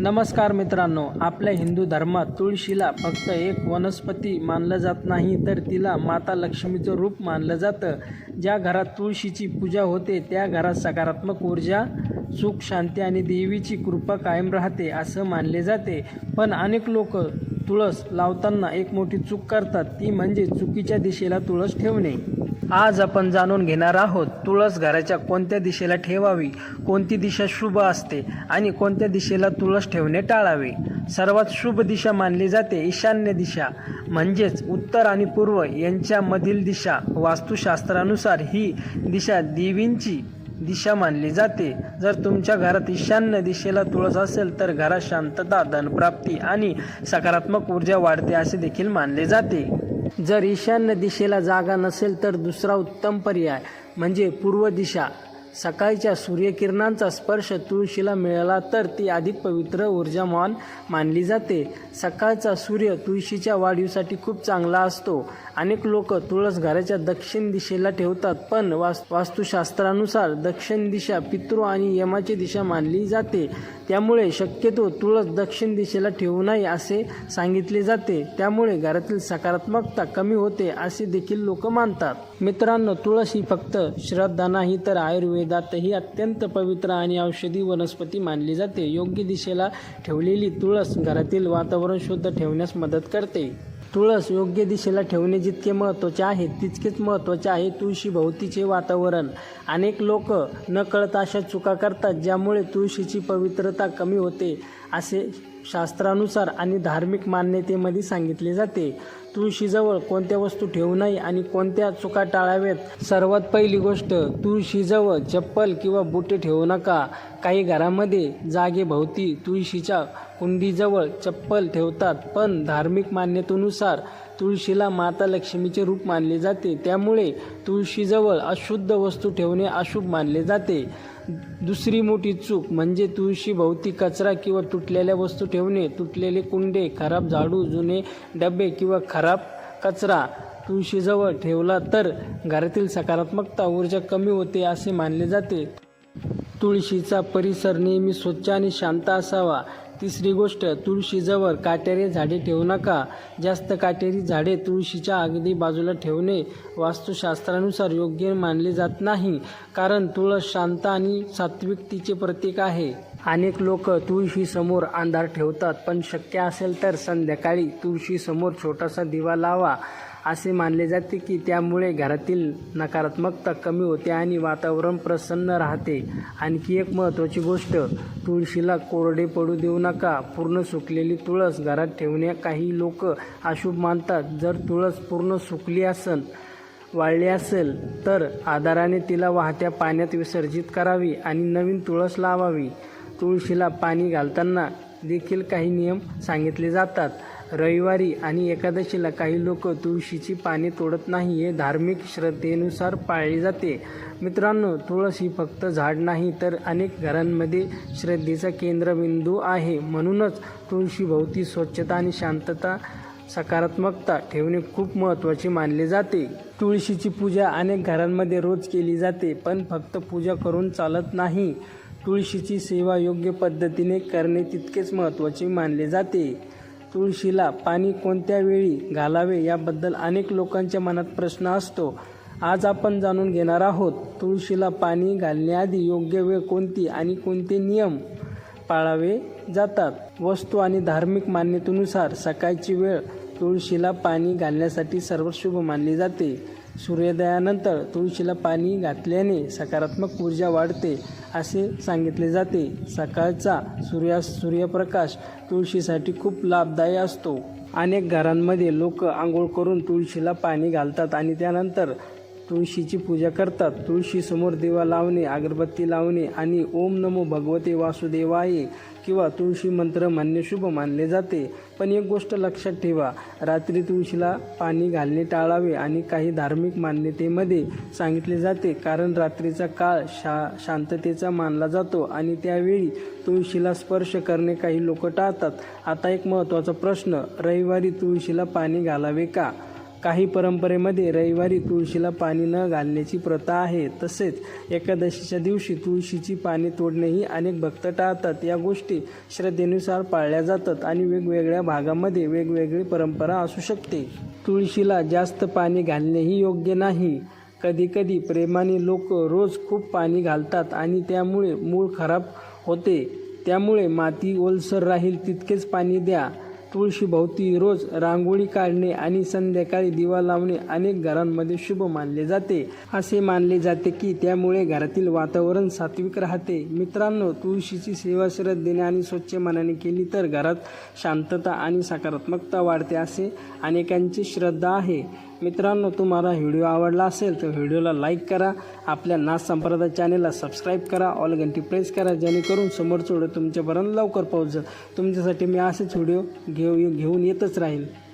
नमस्कार मित्रांनो, आपल्या हिंदू धर्मात तुळशीला फक्त एक वनस्पती मानलं जात नाही, तर तिला माता लक्ष्मीचं रूप मानलं जातं. ज्या घरात तुळशीची पूजा होते त्या घरात सकारात्मक ऊर्जा, सुख, शांती आणि देवीची कृपा कायम राहते असं मानले जाते. पण अनेक लोक तुळस लावताना एक मोठी चूक करतात, ती म्हणजे चुकीच्या दिशेला तुळस ठेवणे. आज आपण जाणून घेणार आहोत तुळस घराच्या कोणत्या दिशेला ठेवावी, कोणती दिशा शुभ असते आणि कोणत्या दिशेला तुळस ठेवणे टाळावे. सर्वात शुभ दिशा मानली जाते ईशान्य दिशा, म्हणजेच उत्तर आणि पूर्व यांच्यामधील दिशा. वास्तुशास्त्रानुसार ही दिशा देवींची दिशा मानली जाते. जर तुमच्या घरात ईशान्य दिशेला तुळस असेल तर घरात शांतता, धनप्राप्ती आणि सकारात्मक ऊर्जा वाढते असे देखील मानले जाते. जर ईशान्य दिशेला जागा नसेल तर दुसरा उत्तम पर्याय म्हणजे पूर्व दिशा. सकाळच्या सूर्यकिरणांचा स्पर्श तुळशीला मिळाला तर ती अधिक पवित्र ऊर्जावान मानली जाते. सकाळचा सूर्य तुळशीच्या वाढीसाठी खूप चांगला असतो. अनेक लोक तुळस घराच्या दक्षिण दिशेला ठेवतात, पण वास्तुशास्त्रानुसार दक्षिण दिशा पितृ आणि यमाची दिशा मानली जाते. त्यामुळे शक्यतो तुळस दक्षिण दिशेला ठेवू नये असे सांगितले जाते. त्यामुळे घरातील सकारात्मकता कमी होते असे देखील लोक मानतात. मित्रांनो, तुळस ही फक्त श्रद्धा नाही तर आयुर्वेदातही अत्यंत पवित्र आणि औषधी वनस्पती मानली जाते. योग्य दिशेला ठेवलेली तुळस घरातील वातावरण शुद्ध ठेवण्यास मदत करते. तुळस योग्य दिशेला ठेवणे जितके महत्त्वाचे आहे तितकेच महत्त्वाचे आहे तुळशीभोवतीचे वातावरण. अनेक लोक नकळत अशा चुका करतात ज्यामुळे तुळशीची पवित्रता कमी होते असे शास्त्रानुसार आणि धार्मिक मान्यतेमध्ये सांगितले जाते. तुळशीजवळ कोणत्या वस्तू ठेवू नये आणि कोणत्या चुका टाळाव्यात. सर्वात पहिली गोष्ट, तुळशीजवळ चप्पल किंवा बुटे ठेवू नका. काही घरामध्ये जागेभोवती तुळशीच्या कुंडीजवळ चप्पल ठेवतात, पण धार्मिक मान्यतेनुसार तुळशीला माता लक्ष्मीचे रूप मानले जाते. त्यामुळे तुळशीजवळ अशुद्ध वस्तू ठेवणे अशुभ मानले जाते. दुसरी मोठी चूक म्हणजे तुळशीभोवती कचरा किंवा तुटलेल्या वस्तू ठेवणे. तुटलेले कुंडे, खराब झाडू, जुने डबे किंवा खराब कचरा तुळशीजवळ ठेवला तर घरातील सकारात्मकता ऊर्जा कमी होते असे मानले जाते. तुळशीचा परिसर नेहमी स्वच्छ आणि शांत असावा. तिसरी गोष्ट, तुळशीजवळ काटेरी झाडे ठेवू नका. जास्त काटेरी झाडे तुळशीच्या अगदी बाजूला ठेवणे वास्तुशास्त्रानुसार योग्य मानले जात नाही, कारण तुळस शांत आणि सात्विकतेचे प्रतीक आहे. अनेक लोक तुळशीसमोर अंधार ठेवतात, पण शक्य असेल तर संध्याकाळी तुळशीसमोर छोटासा दिवा लावा. असे मानले जाते की त्यामुळे घरातील नकारात्मकता कमी होते आणि वातावरण प्रसन्न राहते. आणखी एक महत्त्वाची गोष्ट, तुळशीला कोरडे पडू देऊ नका. पूर्ण सुकलेली तुळस घरात ठेवणे काही लोक अशुभ मानतात. जर तुळस पूर्ण सुकली वाळली असेल तर आदराने तिला वाहत्या पाण्यात विसर्जित करावी आणि नवीन तुळस लावावी. तुळशीला पाणी घालताना देखील काही नियम सांगितले जातात. रविवारी आणि एकादशीला काही लोक तुळशीची पाने तोडत नाही, हे धार्मिक श्रद्धेनुसार पाळले जाते. मित्रांनो, तुळस ही फक्त झाड नाही तर अनेक घरांमध्ये श्रद्धेचा केंद्रबिंदू आहे. म्हणूनच तुळशीभोवती स्वच्छता आणि शांतता, सकारात्मकता ठेवणे खूप महत्त्वाचे मानले जाते. तुळशीची पूजा अनेक घरांमध्ये रोज केली जाते, पण फक्त पूजा करून चालत नाही. तुळशीची सेवा योग्य पद्धतीने करणे तितकेच महत्त्वाचे मानले जाते. तुळशीला पाणी कोणत्या वेळी घालावे याबद्दल अनेक लोकांच्या मनात प्रश्न असतो. आज आपण जाणून घेणार आहोत तुळशीला पाणी घालण्याआधी योग्य वेळ कोणती आणि कोणते नियम पाळावे जातात. वस्तू आणि धार्मिक मान्यतेनुसार सकाळची वेळ तुळशीला पाणी घालण्यासाठी सर्वात शुभ मानली जाते. सूर्योदयानंतर तुळशीला पाणी घातल्याने सकारात्मक ऊर्जा वाढते असे सांगितले जाते. सकाळचा सूर्यप्रकाश तुळशीसाठी खूप लाभदायी असतो. अनेक घरांमध्ये लोक आंघोळ करून तुळशीला पाणी घालतात आणि त्यानंतर तुळशीची पूजा करतात. तुळशीसमोर दिवा लावणे, अगरबत्ती लावणे आणि ओम नमो भगवते वासुदेवाय किंवा तुळशी मंत्र म्हणणे शुभ मानले जाते. पण एक गोष्ट लक्षात ठेवा, रात्री तुळशीला पाणी घालणे टाळावे आणि काही धार्मिक मान्यतेमध्ये सांगितले जाते, कारण रात्रीचा काळ शांततेचा मानला जातो आणि त्यावेळी तुळशीला स्पर्श करणे काही लोक टाळतात. आता एक महत्त्वाचा प्रश्न, रविवारी तुळशीला पाणी घालावे का? काही परंपरेमध्ये रविवारी तुळशीला पाणी न घालण्याची प्रथा आहे. तसेच एकादशीच्या दिवशी तुळशीची पाने तोडणेही अनेक भक्त टाळतात. या गोष्टी श्रद्धेनुसार पाळल्या जातात आणि वेगवेगळ्या भागामध्ये वेगवेगळी परंपरा असू शकते. तुळशीला जास्त पाणी घालणेही योग्य नाही. कधीकधी प्रेमाने लोक रोज खूप पाणी घालतात आणि त्यामुळे मूळ खराब होते. त्यामुळे माती ओलसर राहील तितकेच पाणी द्या. तुळशीभोवती रोज रांगोळी काढणे आणि संध्याकाळी दिवा लावणे अनेक घरांमध्ये शुभ मानले जाते. असे मानले जाते की त्यामुळे घरातील वातावरण सात्विक राहते. मित्रांनो, तुळशीची सेवा श्रद्धेने आणि स्वच्छ मनाने केली तर घरात शांतता आणि सकारात्मकता वाढते असे अनेकांची श्रद्धा आहे. मित्रांनो, तुम्हाला व्हिडिओ आवडला असेल तर व्हिडिओला लाईक करा. आपल्या नाथ संप्रदाय चॅनेलला सबस्क्राईब करा. ऑल घंटी प्रेस करा, जेणेकरून समोरचं व्हिडिओ तुमच्यापर्यंत लवकर पोहोचेल. तुमच्यासाठी मी असेच व्हिडिओ घेऊन येतच राहील.